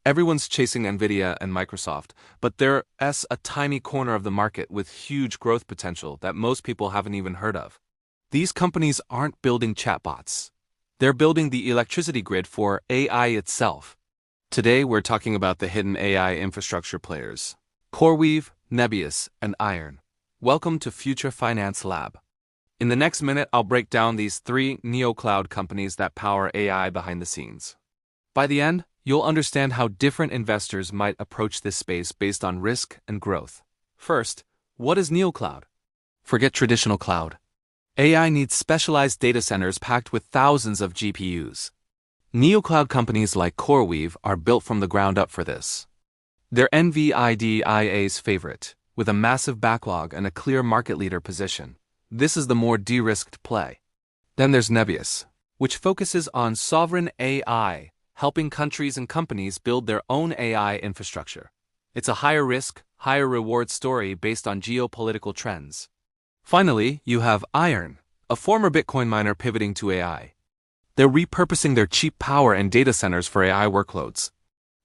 Everyone's chasing NVIDIA and Microsoft, but they're a tiny corner of the market with huge growth potential that most people haven't even heard of. These companies aren't building chatbots. They're building the electricity grid for AI itself. Today, we're talking about the hidden AI infrastructure players: Coreweave, Nebius, and IREN. Welcome to Future Finance Lab. In the next minute, I'll break down these three Neocloud companies that power AI behind the scenes. By the end, you'll understand how different investors might approach this space based on risk and growth. First, what is Neocloud? Forget traditional cloud. AI needs specialized data centers packed with thousands of GPUs. Neocloud companies like Coreweave are built from the ground up for this. They're NVIDIA's favorite, with a massive backlog and a clear market leader position. This is the more de-risked play. Then there's Nebius, which focuses on sovereign AI, helping countries and companies build their own AI infrastructure. It's a higher risk, higher reward story based on geopolitical trends. Finally, you have IREN, a former Bitcoin miner pivoting to AI. They're repurposing their cheap power and data centers for AI workloads.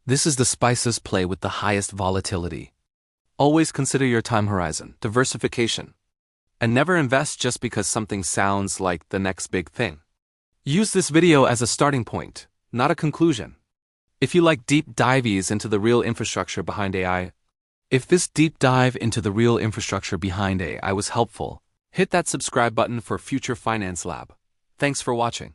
This is the spices play with the highest volatility. Always consider your time horizon, diversification, and never invest just because something sounds like the next big thing. Use this video as a starting point, not a conclusion. If you like deep dives into the real infrastructure behind AI, If this deep dive into the real infrastructure behind AI was helpful, hit that subscribe button for Future Finance Lab. Thanks for watching.